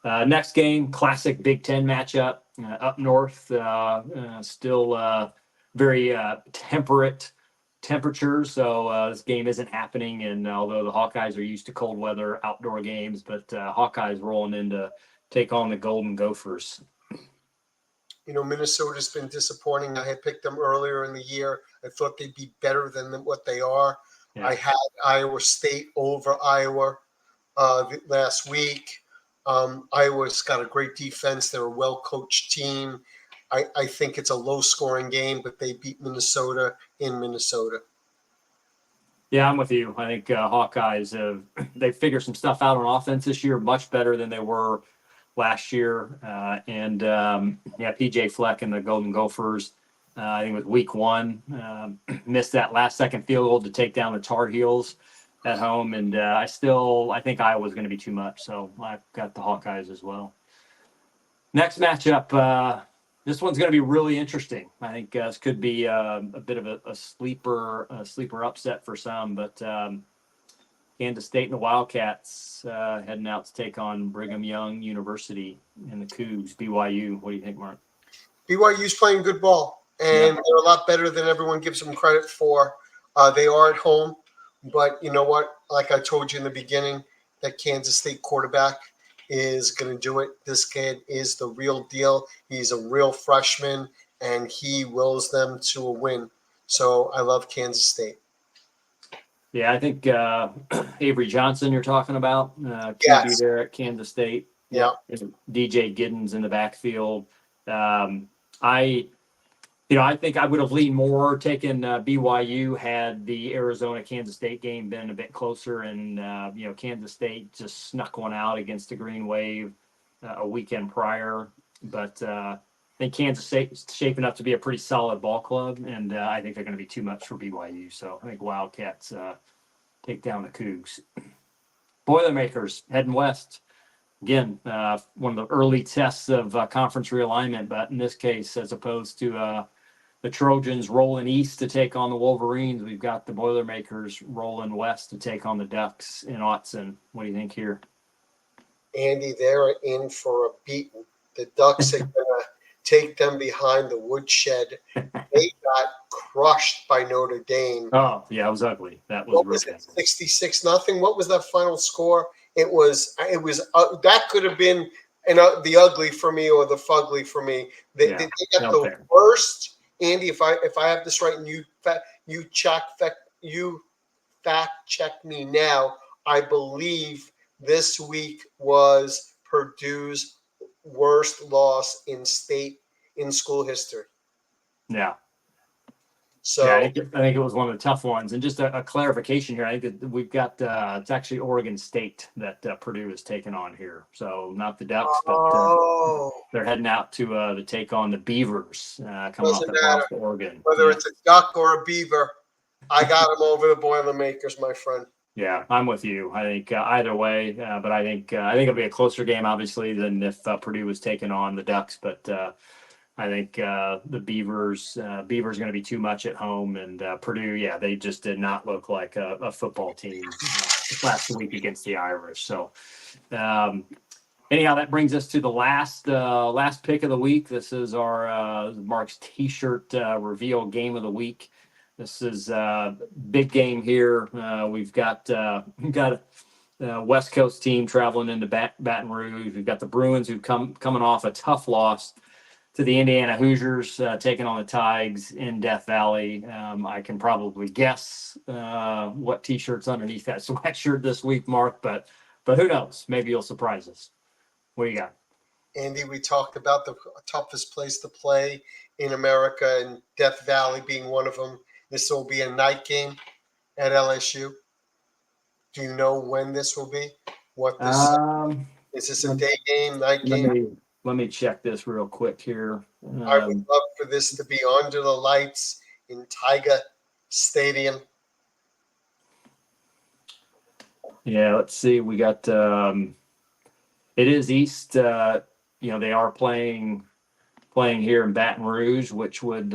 next game, classic Big Ten matchup up north. Still very temperate temperatures, so this game isn't happening. And although the Hawkeyes are used to cold weather outdoor games, but Hawkeyes rolling in to take on the Golden Gophers. You know, Minnesota's been disappointing. I had picked them earlier in the year. I thought they'd be better than what they are. Yeah. I had Iowa State over Iowa last week. Iowa's got a great defense. They're a well-coached team. I think it's a low-scoring game, but they beat Minnesota in Minnesota. Yeah, I'm with you. I think Hawkeyes they figured some stuff out on offense this year, much better than they were last year. PJ Fleck and the Golden Gophers, I think it was week one, missed that last-second field goal to take down the Tar Heels at home. And I think Iowa's going to be too much, so I've got the Hawkeyes as well. Next matchup, this one's going to be really interesting. I think this could be a bit of a sleeper upset for some, but Kansas State and the Wildcats heading out to take on Brigham Young University and the Cougs, BYU. What do you think, Mark? BYU's playing good ball, and they're a lot better than everyone gives them credit for. They are at home, but you know what? Like I told you in the beginning, that Kansas State quarterback is going to do it. This kid is the real deal. He's a real freshman, and he wills them to a win. So I love Kansas State. Yeah, I think Avery Johnson you're talking about. QB there at Kansas State. Yeah. DJ Giddens in the backfield. I think I would have leaned more taking BYU had the Arizona-Kansas State game been a bit closer, and Kansas State just snuck one out against the Green Wave a weekend prior. But I think Kansas State's shaping up to be a pretty solid ball club, and I think they're going to be too much for BYU. So I think Wildcats take down the Cougs. Boilermakers heading west. Again, one of the early tests of conference realignment, but in this case, as opposed to the Trojans rolling east to take on the Wolverines, we've got the Boilermakers rolling west to take on the Ducks in Autzen. What do you think here? Andy, they're in for a beating. The Ducks are going to take them behind the woodshed. They got crushed by Notre Dame. Oh, yeah, it was ugly. That was what was it? 66-0. What was that final score? It was that could have been the ugly for me or the fugly for me. They got the worst. Andy, if I have this right, and you fact check me now, I believe this week was Purdue's worst loss in school history. Yeah. Yeah, So I think it was one of the tough ones. And just a clarification here, I think that we've got it's actually Oregon State that Purdue is taking on here. So not the Ducks, but oh, they're heading out to take on the Beavers coming off doesn't the matter loss to Oregon. whether Yeah, it's a duck or a beaver. I got them over the Boilermakers, my friend. yeah, I'm with you. I think either way, but I think it'll be a closer game, obviously, than if Purdue was taking on the Ducks. But I think the Beavers going to be too much at home, and Purdue, yeah, they just did not look like a football team last week against the Irish. So, um, anyhow, that brings us to the last pick of the week. This is our Mark's T-shirt reveal game of the week. This is big game here. We've got a West Coast team traveling into Baton Rouge. We've got the Bruins who've coming off a tough loss to the Indiana Hoosiers, taking on the Tigers in Death Valley. I can probably guess what T-shirt's underneath that sweatshirt this week, Mark, but who knows? Maybe you'll surprise us. What do you got? Andy, we talked about the toughest place to play in America and Death Valley being one of them. This will be a night game at LSU. Do you know when this will be? What this is? This a day game, night game? Let me check this real quick here. I would love for this to be under the lights in Tiger Stadium. Yeah, let's see. We got it is East. They are playing here in Baton Rouge, which would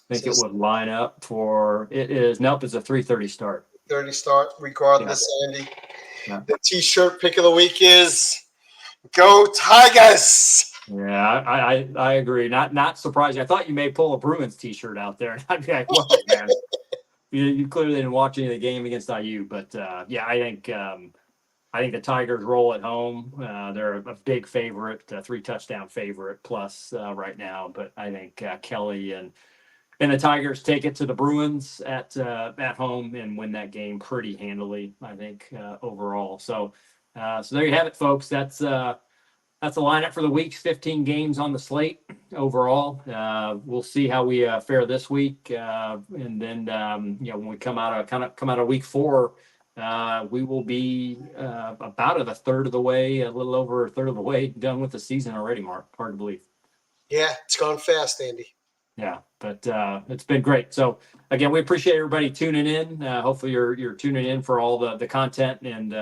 think it would line up for it is nope, it's a 3:30 start. 30 start, regardless, Yeah. Andy. Yeah. The T-shirt pick of the week is Go Tigers! Yeah, I agree. Not surprising. I thought you may pull a Bruins T-shirt out there, and I'd be like, "What, man? You clearly didn't watch any of the game against IU." But yeah, I think the Tigers roll at home. They're a big favorite, a 3-touchdown favorite plus right now. But I think Kelly and the Tigers take it to the Bruins at home and win that game pretty handily, I think, overall. So there you have it, folks. That's the lineup for the week's 15 games on the slate overall. We'll see how we fare this week, and then when we come out of week 4, we will be about a third of the way, a little over a third of the way done with the season already. Mark, hard to believe. Yeah, it's gone fast, Andy. Yeah, but it's been great. So again, we appreciate everybody tuning in. Hopefully you're tuning in for all the content and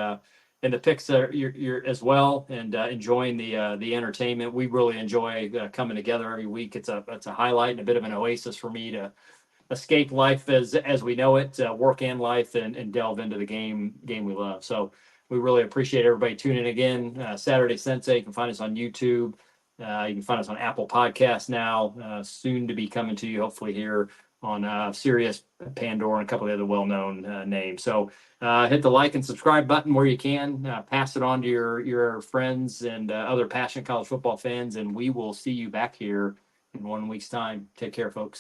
the picks that you're as well, and enjoying the entertainment. We really enjoy coming together every week. It's a highlight and a bit of an oasis for me to escape life as we know it, work and life, and delve into the game we love. So we really appreciate everybody tuning in again. Saturday Sensei, you can find us on YouTube. You can find us on Apple Podcasts now, soon to be coming to you, hopefully here on Sirius, Pandora, and a couple of other well-known names. So hit the like and subscribe button where you can. Pass it on to your friends and other passionate college football fans, and we will see you back here in 1 week's time. Take care, folks.